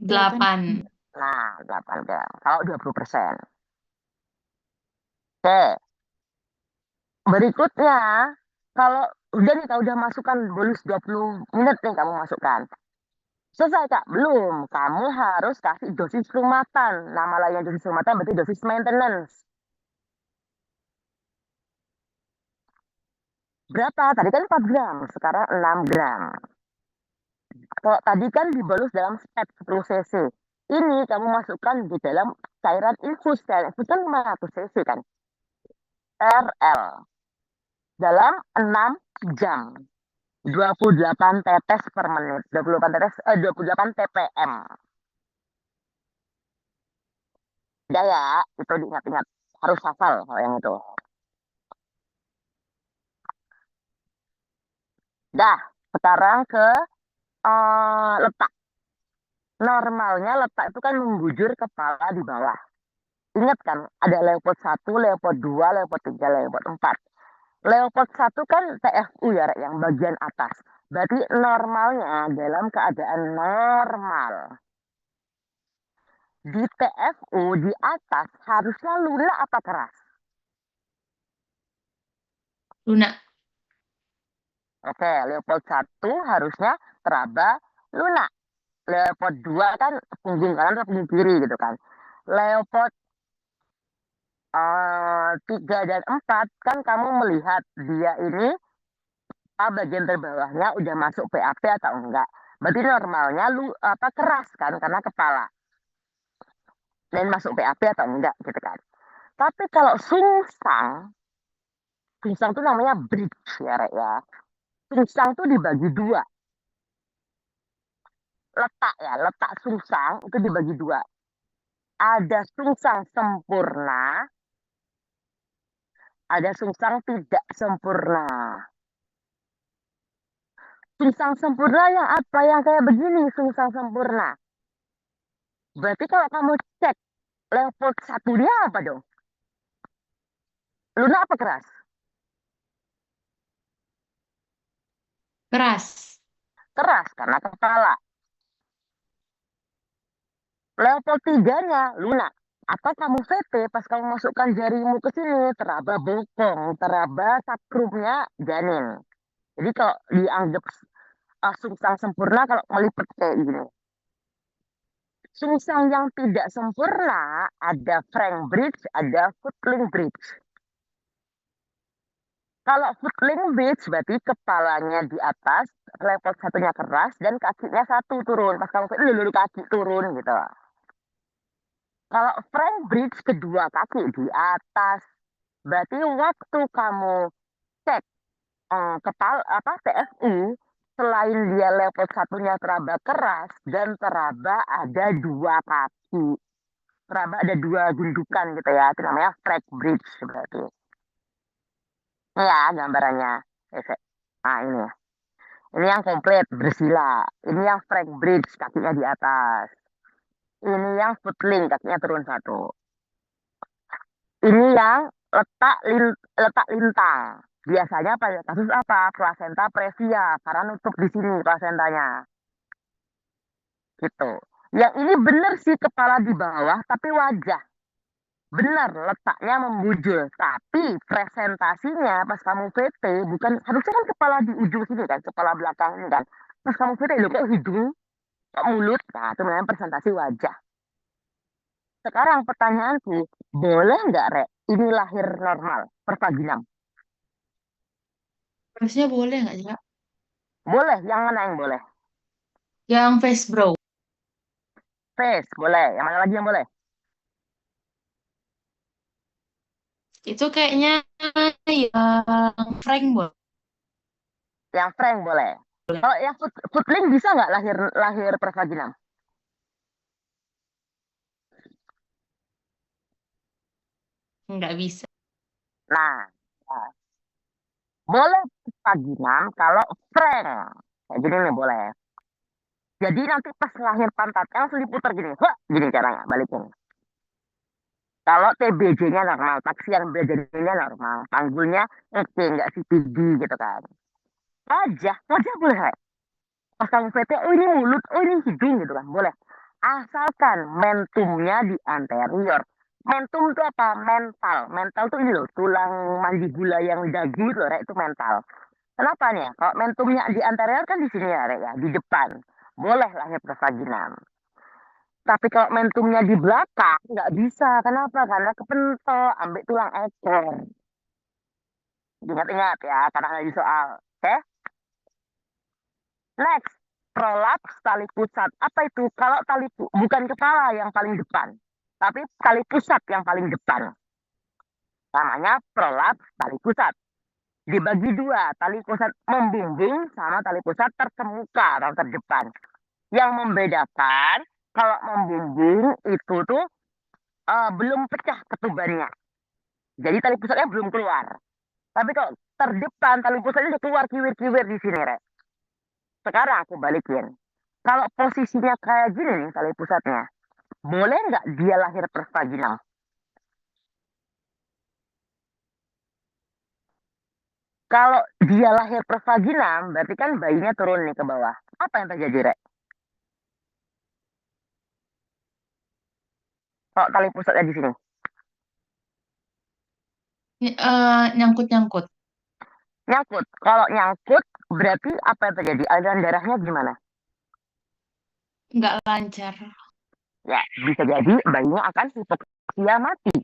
B: 8.
A: Nah, 8 gram. Kalau 20%. Oke. Berikutnya, kalau udah nih, kalau udah masukkan bonus 20 menit nih kamu masukkan. Selesai, Kak? Belum. Kamu harus kasih dosis rumahan. Nama lainnya dosis rumahan berarti dosis maintenance. Berapa? Tadi kan 4 gram, sekarang 6 gram. Kalau tadi kan dibolus dalam step 10 cc. Ini kamu masukkan di dalam cairan infus. Cairan infus kan 500 cc kan. RL. Dalam 6 jam. 28 tetes per menit. 28 tetes, 28 ppm. Ya ya, itu diingat-ingat. Harus hafal kalau yang itu. Dah, sekarang ke letak. Normalnya letak itu kan menggujur kepala di bawah. Ingat kan, ada Leopold 1, Leopold 2, Leopold 3, Leopold 4. Leopold 1 kan TFU ya, yang bagian atas. Berarti normalnya dalam keadaan normal. Di TFU di atas harusnya lunak apa keras?
B: Lunak.
A: Oke, Leopold 1 harusnya teraba lunak. Leopold 2 kan punggung kanan atau punggung kiri gitu kan. Leopold 3 dan 4 kan kamu melihat dia ini bagian terbawahnya udah masuk PAP atau enggak. Berarti normalnya keras kan karena kepala. Dan masuk PAP atau enggak gitu kan. Tapi kalau sungsang itu namanya bridge ya, Rek, ya. Sungsang itu dibagi dua. Letak sungsang itu dibagi dua. Ada sungsang sempurna, ada sungsang tidak sempurna. Sungsang sempurna yang apa? Yang kayak begini, sungsang sempurna. Berarti kalau kamu cek level satunya apa dong? Lunak apa keras?
B: Keras.
A: Keras karena kepala. Level 3-nya lunak. Apa kamu VT pas kamu masukkan jarimu ke sini, teraba bokong, teraba sakrumnya janin. Jadi kalau dianggap sungsang sempurna kalau melipat kayak gini. Sungsang yang tidak sempurna ada Frank Bridge, ada Footling Bridge. Kalau Footling Bridge berarti kepalanya di atas, level satunya keras, dan kakinya satu turun. Pas kamu dulu kaki turun gitu. Kalau Frank Bridge kedua kaki di atas, berarti waktu kamu cek kepala apa TFU, selain dia level satunya teraba keras dan teraba ada dua kaki, teraba ada dua gundukan gitu ya, itu namanya Frank Bridge berarti. Ini ya gambarannya. Nah ini ya. Ini yang komplit bersila. Ini yang Frank Bridge kakinya di atas. Ini yang footling kakinya turun satu. Ini yang letak lintang. Biasanya pada kasus apa? Plasenta previa, karena nutup di sini plasentanya. Gitu. Yang ini bener sih kepala di bawah, tapi wajah. Benar, letaknya membujur. Tapi presentasinya pas kamu VT, bukan, harusnya kan kepala di ujung sini kan, kepala belakang ini kan. Pas kamu VT, lo kok hidung, kok mulut. Nah, itu namanya presentasi wajah. Sekarang pertanyaanku, boleh nggak, Rek? Ini lahir normal, per vaginam?
B: Harusnya boleh nggak sih, Kak?
A: Boleh, yang mana yang boleh?
B: Yang face brow.
A: Face, boleh. Yang mana lagi yang boleh?
B: Itu kayaknya yang Frank boleh.
A: Yang frank boleh. Kalau yang footling bisa nggak lahir lahir per vaginam?
B: Nggak bisa.
A: Nah, nah, boleh per vaginam kalau frank. Kayak gini nih boleh. Jadi nanti pas lahir pantatnya langsung diputar gini. Wah, gini caranya, balikin. Kalau TBJ-nya normal, taksiran BJ-nya normal, panggulnya oke, nggak CPD gitu kan. Wajah boleh. Pas kamu VT, oh ini mulut, oh ini hidung gitu kan, boleh. Asalkan mentumnya di anterior. Mentum itu apa? Mental. Mental tuh ini loh, tulang mandibula yang dagu itu loh, Rek, itu mental. Kenapa nih? Kalau mentumnya di anterior kan di sini ya, Rek, ya, di depan. Boleh lahir vaginam. Tapi kalau mentumnya di belakang, nggak bisa. Kenapa? Karena kepentok, ambil tulang ekor. Ingat-ingat ya, karena ada di soal. Oke? Next, prolaps tali pusat. Apa itu? Kalau bukan kepala yang paling depan, tapi tali pusat yang paling depan. Namanya prolaps tali pusat. Dibagi dua, tali pusat membumbung sama tali pusat terkemuka atau terdepan. Yang membedakan kalau membumbung itu tuh belum pecah ketubannya. Jadi tali pusatnya belum keluar. Tapi kalau terdepan tali pusatnya udah keluar kiwir-kiwir di sini, Rek. Sekarang aku balikin. Kalau posisinya kayak gini nih tali pusatnya, boleh nggak dia lahir per vaginal? Kalau dia lahir per vaginal, berarti kan bayinya turun nih ke bawah. Apa yang terjadi, Rek? Kalau tali pusatnya di sini.
B: Nyangkut-nyangkut.
A: Nyangkut. Kalau nyangkut, berarti apa yang terjadi? Aliran darahnya gimana?
B: Nggak lancar.
A: Ya, bisa jadi bayinya akan hipoksia mati.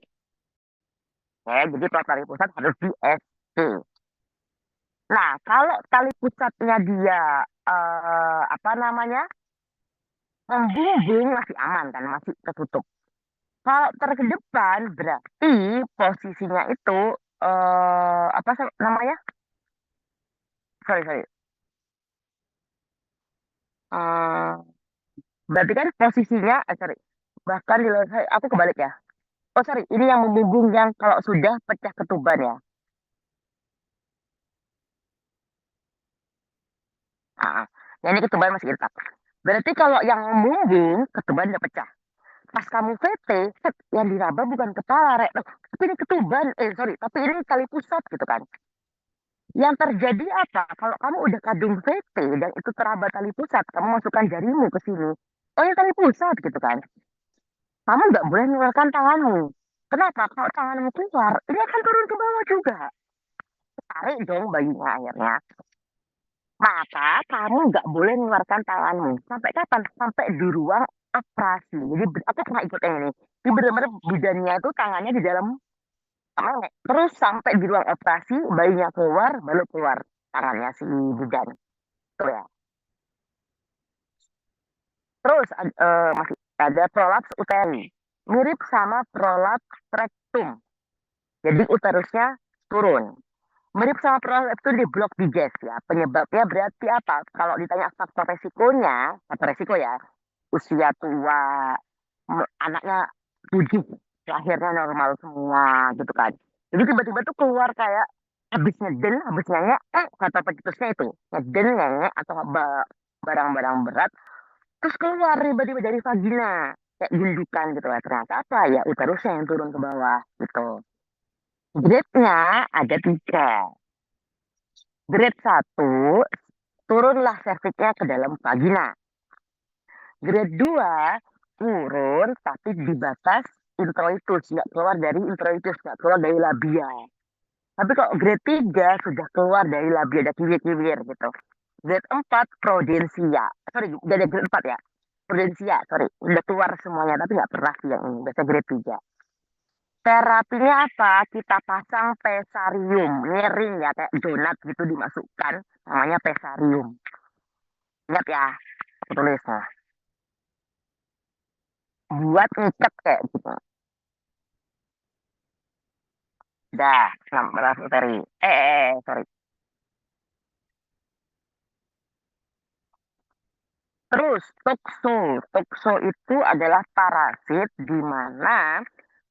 A: Ya, jadi kalau tali pusat harus di ST. Nah, kalau tali pusatnya dia apa namanya membumbung masih aman kan, masih ketutup. Kalau terkedepan berarti posisinya itu apa namanya? Sorry. Eh, berarti kan posisinya, sorry. Bahkan di luar, aku kebalik ya. Oh sorry, ini yang membumbung yang kalau sudah pecah ketuban ya. Ah, yang ini ketuban masih intak. Berarti kalau yang membumbung ketuban udah pecah. Pas kamu VT, set, yang diraba bukan kepala, Rek. Loh, tapi ini ketuban, sorry, tapi ini tali pusat gitu kan. Yang terjadi apa? Kalau kamu udah kadung VT dan itu teraba tali pusat, kamu masukkan jarimu ke sini. Oh, ini tali pusat gitu kan. Kamu nggak boleh mengeluarkan tanganmu. Kenapa? Kalau tanganmu keluar, ini akan turun ke bawah juga. Tarik dong bayinya akhirnya. Maka kamu nggak boleh mengeluarkan tanganmu. Sampai kapan? Sampai di ruang operasi. Jadi aku pernah ikut yang ini. Ini benar-benar bidannya itu tangannya di dalam memek. Terus sampai di ruang operasi, bayinya keluar, baru keluar tangannya si bidan. Tuh ya. Terus masih ada prolaps uteri. Mirip sama prolaps rectum. Jadi uterusnya turun. Mirip sama prolaps itu di blok diges ya. Penyebabnya berarti apa? Kalau ditanya faktor resiko ya, usia tua, anaknya 7, lahirnya normal semua gitu kan. Jadi tiba-tiba tuh keluar kayak habis ngeden, habis nyanyi, kata pencetusnya itu, ngeden, nyanyi, atau barang-barang berat, terus keluar tiba-tiba dari vagina. kayak gundukan gitu lah. Ternyata apa ya uterusnya yang turun ke bawah gitu. Grade-nya ada 3. Grade 1, turunlah serviksnya ke dalam vagina. Grade 2, turun tapi di batas introitus, nggak keluar dari introitus, nggak keluar dari labia. Tapi kok grade 3 sudah keluar dari labia, ada kiwir-kiwir gitu. Grade 4, prudensia. Sorry, udah ada grade 4 ya. Prudensia, sorry. Udah keluar semuanya, tapi nggak pernah sih yang ini. Biasa grade 3. Terapinya apa? Kita pasang pesarium. Miring ya, kayak donat gitu dimasukkan. Namanya pesarium. Ingat ya, aku tulis. Nah, buat ngikat kayak gitu. Dah, 16 uteri. Sorry. Terus, tokso. Tokso itu adalah parasit di mana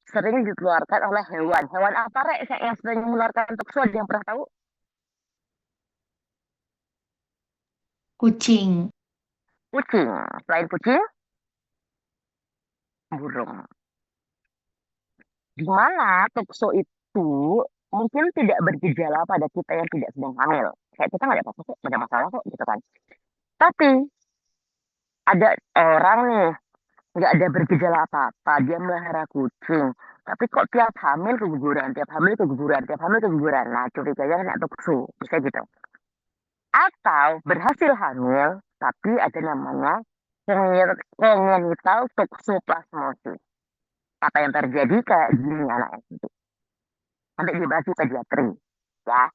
A: sering dikeluarkan oleh hewan. Hewan apa, Rek, yang sering mengeluarkan tokso? Ada yang pernah tahu?
B: Kucing.
A: Kucing. Selain kucing, burung. Di mana tokso itu mungkin tidak bergejala pada kita yang tidak sedang hamil. Kayak kita nggak ada apa-apa kok, nggak ada masalah kok, gitu kan. Tapi ada orang nih, nggak ada bergejala apa-apa, dia melihara kucing. Tapi kok tiap hamil keguguran, tiap hamil keguguran, tiap hamil keguguran. Nah, curiganya kena tokso, bisa gitu. Atau berhasil hamil, tapi ada namanya congenital toxoplasmosis. Apa yang terjadi kayak gini anaknya nanti. Nanti dibahas di pediatri, ya.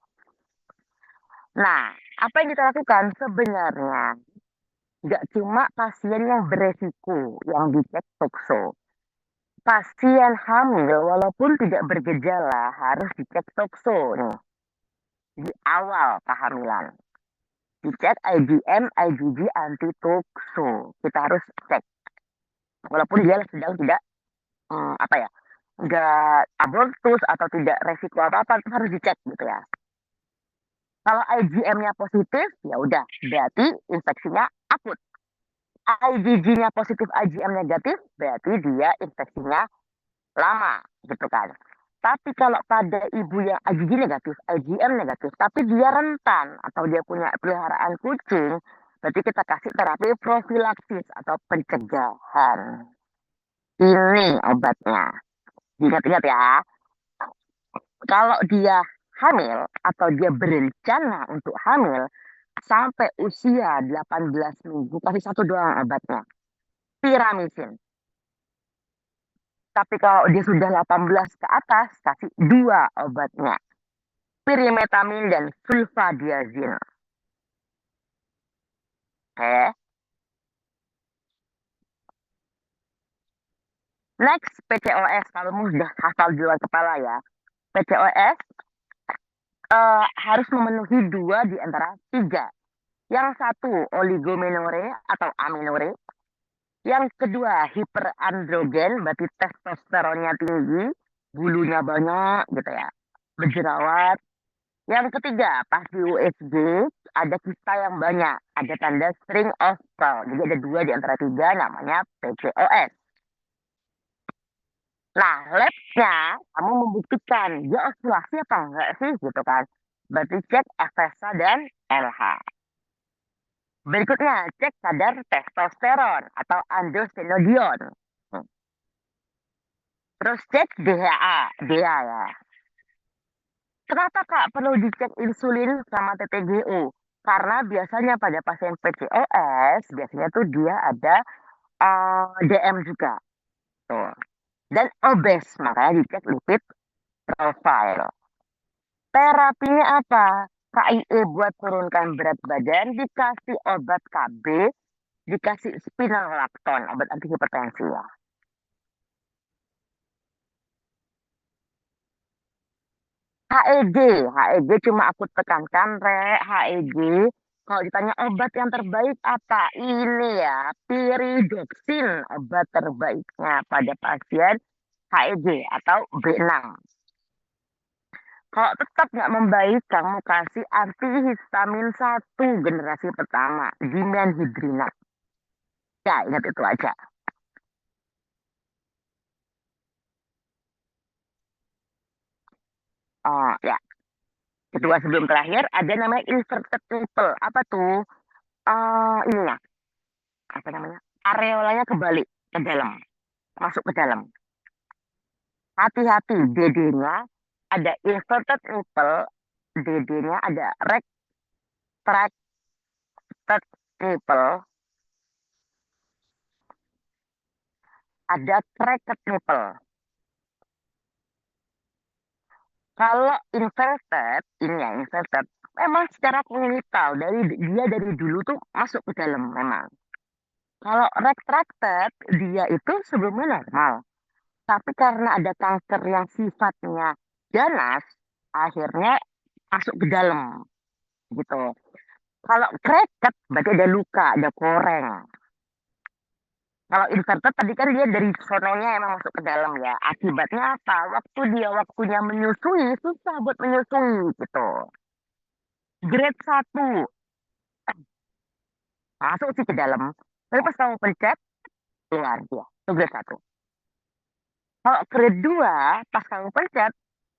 A: Nah, apa yang kita lakukan sebenarnya nggak cuma pasien yang beresiko yang dicek tokso. Pasien hamil walaupun tidak bergejala harus dicek tokso nih di awal kehamilan. Dicek IgM, IgG, anti tokso. Kita harus cek walaupun dia sedang tidak apa ya, nggak abortus atau tidak resiko apa-apa, harus dicek gitu ya. Kalau IgM-nya positif, ya udah, berarti infeksinya akut. IgG-nya positif, IgM negatif, berarti dia infeksinya lama, gitu kan. Tapi kalau pada ibu yang IgG negatif, IgM negatif, tapi dia rentan atau dia punya peliharaan kucing, berarti kita kasih terapi profilaksis atau pencegahan. Ini obatnya. Ingat-ingat ya, kalau dia hamil atau dia berencana untuk hamil sampai usia 18 minggu kasih satu doang obatnya, Piramisin. Tapi kalau dia sudah 18 ke atas kasih 2 obatnya, Pirimetamin dan sulfadiazin. Oke. Next, PCOS. Kalau sudah hafal di luar kepala ya. PCOS harus memenuhi 2 di antara 3. Yang satu oligomenore atau aminore. Yang kedua hiperandrogen, berarti testosteronnya tinggi, bulunya banyak gitu ya, berjerawat. Yang ketiga pas di USG ada kista yang banyak, ada tanda string of pearl. Jadi ada 2 di antara 3 namanya PCOS. Nah, labnya kamu membuktikan dia ovulasi apa enggak sih gitu kan. Berarti cek FSH dan LH. Berikutnya, cek kadar testosteron atau androstenedion. Terus cek DHA, DHA ya. Kenapa Kak perlu dicek insulin sama TTGO? Karena biasanya pada pasien PCOS, biasanya tuh dia ada DM juga. Tuh. Dan obes, makanya dicek lipid profile. Terapinya apa? KIE buat turunkan berat badan, dikasih obat KB, dikasih spironolakton, obat anti hipertensi ya. HEG cuma aku tekankan, HEG. Kalau ditanya obat yang terbaik apa? Ini ya, Pyridoxine, obat terbaiknya pada pasien HEG atau B6. Kalau tetap nggak membaik, kamu kasih antihistamin 1 generasi pertama, dimenhidrinat. Ya, ingat itu aja. Ya, kedua sebelum terakhir ada namanya inverted nipple. Apa tuh? Ininya, apa namanya? Areolanya kebalik ke dalam, masuk ke dalam. Hati-hati, DD-nya ada inverted nipple, DD-nya ada retracted nipple, ada cracked nipple. Kalau inverted, ini ya inverted, memang secara kongenital dia dari dulu tuh masuk ke dalam memang. Kalau retracted, dia itu sebelumnya normal. Tapi karena ada kanker yang sifatnya ganas, akhirnya masuk ke dalam gitu. Kalau cracked, berarti ada luka, ada koreng. Kalau inverted tadi kan dia dari sononya emang masuk ke dalam ya. Akibatnya apa? Waktunya menyusui, susah buat menyusui gitu. Grade 1 masuk sih ke dalam. Tapi pas kamu pencet, keluar dia. Itu grade 1. Kalau grade 2 pas kamu pencet,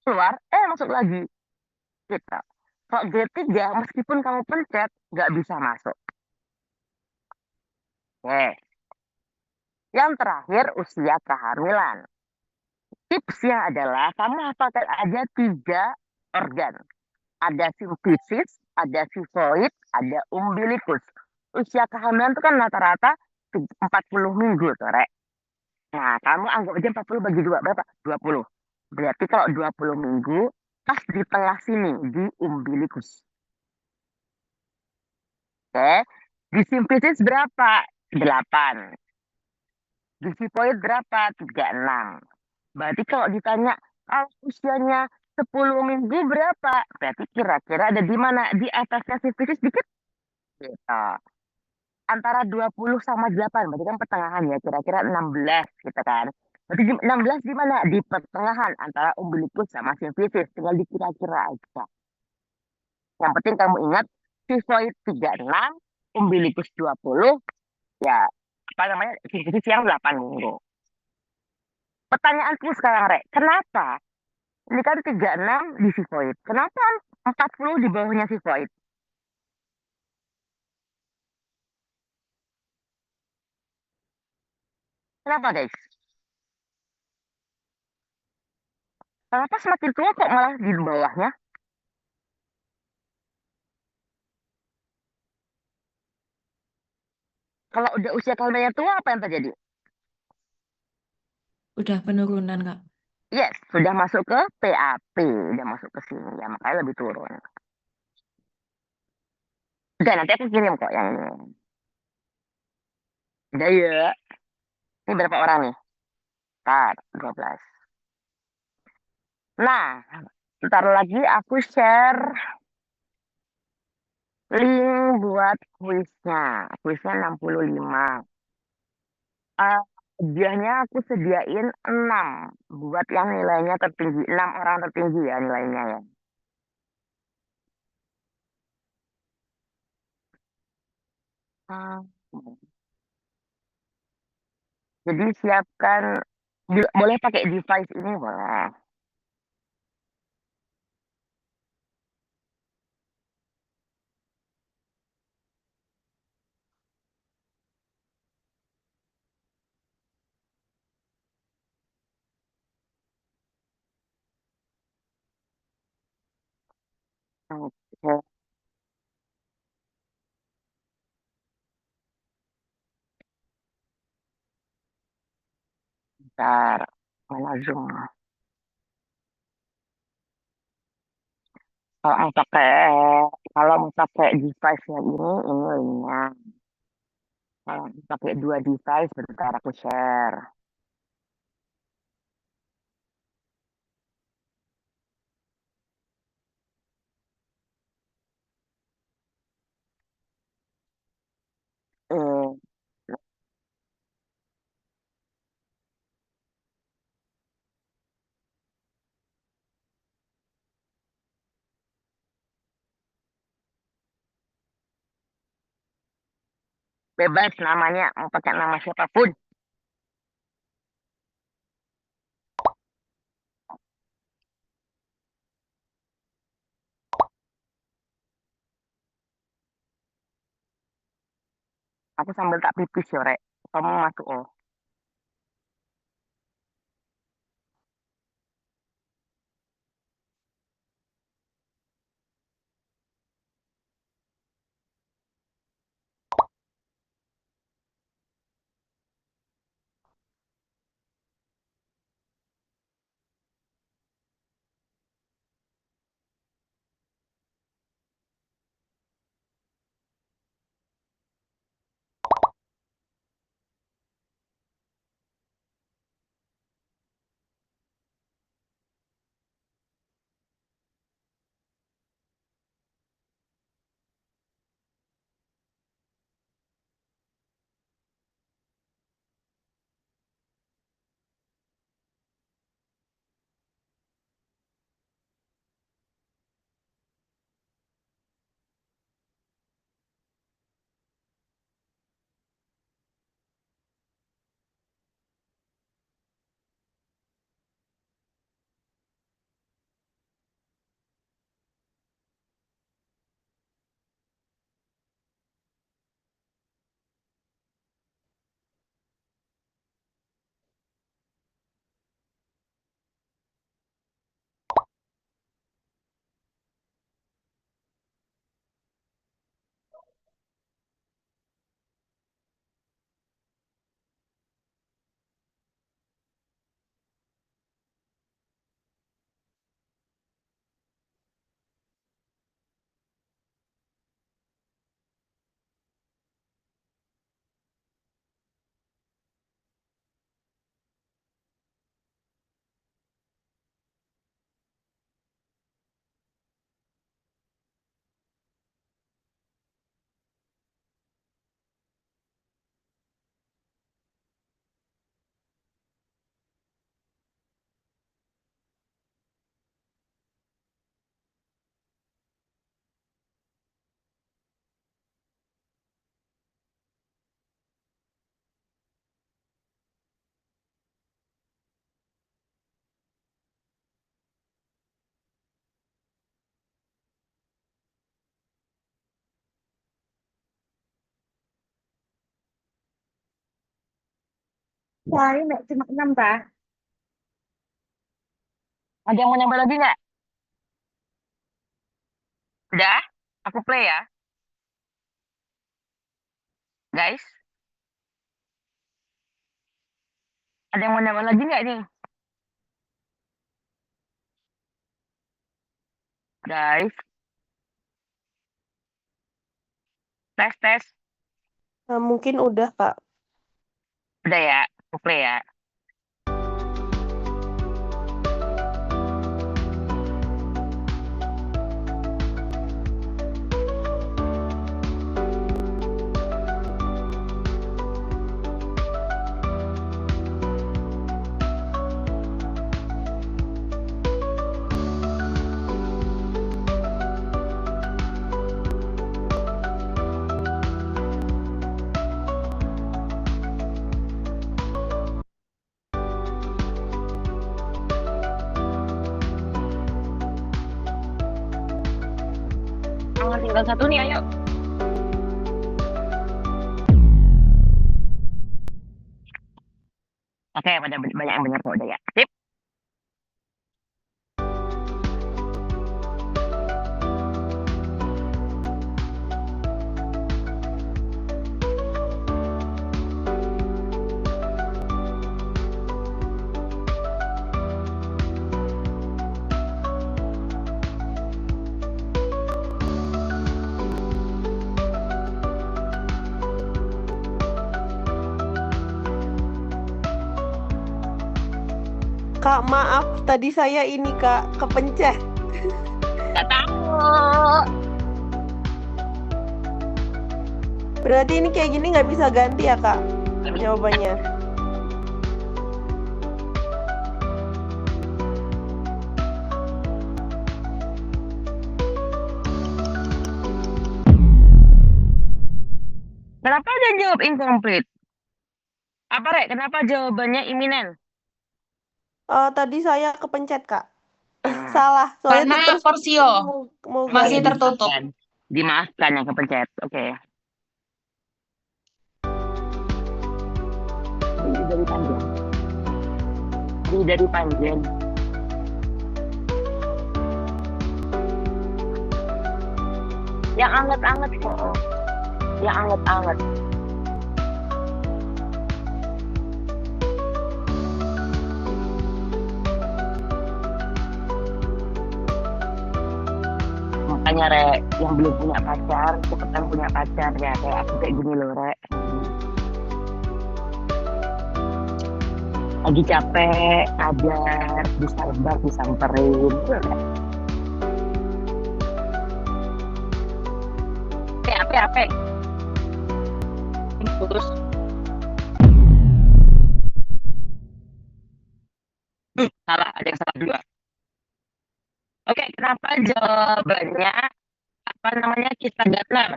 A: keluar, masuk lagi. Gitu. Kalau grade 3 meskipun kamu pencet, nggak bisa masuk. Oke. Yang terakhir, usia kehamilan. Tipsnya adalah, kamu hafalkan aja 3 organ. Ada simfisis, ada sifoid, ada umbilikus. Usia kehamilan itu kan rata-rata 40 minggu, tuh, Rek. Nah, kamu anggap aja 40 bagi 2, berapa? 20. Berarti kalau 20 minggu, pas di tengah sini, di umbilikus. Oke. Di simfisis berapa? 8. Di sifoid berapa? 36. Berarti kalau ditanya, kalau usianya 10 minggu berapa? Berarti kira-kira ada di mana? Di atasnya simfisis dikit? Gitu. Antara 20 sama 8, berarti kan pertengahan ya, kira-kira 16 gitu kan. Berarti 16 di mana? Di pertengahan antara umbilikus sama simfisis, tinggal dikira-kira aja. Yang penting kamu ingat, sifoid 36, umbilikus 20, ya apa namanya, simfisis yang 8 minggu. Pertanyaanku sekarang, Rek, kenapa? Ini kan 36 di sifoid. Kenapa 40 di bawahnya sifoid? Kenapa, guys? Kenapa semakin tua kok malah di bawahnya? Kalau udah usia kehamilannya tua, apa yang terjadi?
B: Udah penurunan, Kak.
A: Yes, sudah masuk ke PAP, udah masuk ke sini ya, makanya lebih turun. Udah, nanti aku kirim kok yang ini. Udah ya. Ini berapa orang nih? Ntar, 12. Nah, ntar lagi aku share link buat kuisnya. Kuisnya 65. Eh, hadiahnya aku sediain 6 buat yang nilainya tertinggi. 6 orang tertinggi ya nilainya ya. Ah, jadi siapkan, boleh pakai device ini boleh. Oke, bentar. Mana Zoom? Kalau mau pakai kalau mau pakai device yang ini linknya. Kalau mau pakai 2 device, bentar aku share. Eh, bebas namanya, mau pakai nama siapapun. Aku sambil tak pipis ya, Rek. Kamu masuk, oh. Wah, ini cuma 6, ta? Ada yang mau nambah lagi nggak? Udah? Aku play ya, guys. Ada yang mau nambah lagi nggak nih? Guys, tes, tes.
C: Mungkin udah, Kak.
A: Udah ya, aku play ya. Tinggal satu nih, ayo. Oke, banyak yang benar kok, udah ya. Sip.
C: Kak, maaf. Tadi saya ini, Kak, kepencet.
A: Nggak tahu.
C: Berarti ini kayak gini nggak bisa ganti ya, Kak? Jawabannya.
A: Kenapa dia jawab incomplete? Apa, Rek? Kenapa jawabannya iminen?
C: Tadi saya kepencet, Kak. Salah. Soalnya
B: Karena
C: terus
B: Forsio
C: mau
B: masih
C: ganti.
B: tertutup.
A: Dimaafkan yang kepencet. Oke. panjang. Dari panjang. Yang anget-anget kok. Yang anget-anget. Makanya Rek, yang belum punya pacar, cepetan punya pacar ya. Kayak aku kayak gini loh Rek. Lagi capek, ajar, disambar, disamperin. Apa? Ini putus. Salah, ada yang salah dua. Oke, kenapa jawabannya apa namanya Kita Gatler?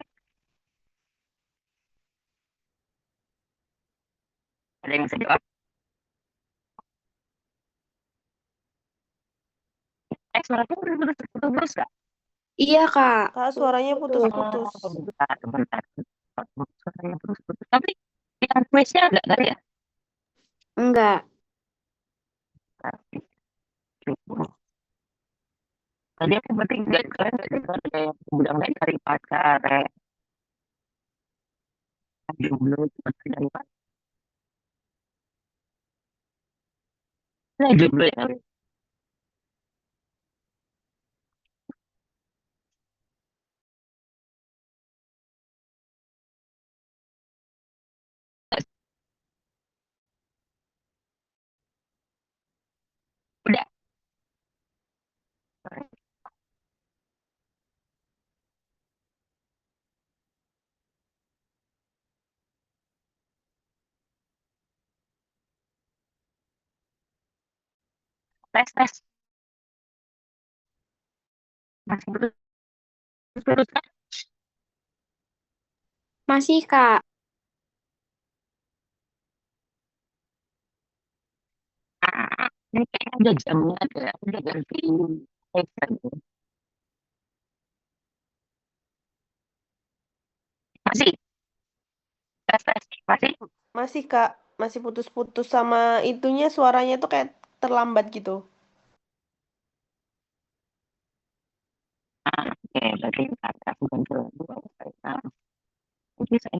A: Ada yang bisa jawab? Suaranya putus-putus Kak?
D: Iya, Kak.
C: Kak, suaranya putus-putus.
A: Bentar. Suaranya putus-putus. Tapi yang voice-nya agak kali ya?
D: Enggak.
A: Tadi aku berarti kalian nggak dengar kayak yang aku bilang nggak cari pacar, jomblo cuma cari pacar. Nah, jomblo ya. Udah. Tes. Masih putus kan?
D: Masih, Kak.
A: Ini kayaknya udah jamnya ada. Udah ganti iPhone. Masih. Tes. Masih.
C: Masih Kak, masih putus-putus sama itunya suaranya tuh kayak terlambat gitu.
A: Oke, berarti aku ganti lagu. Jadi saya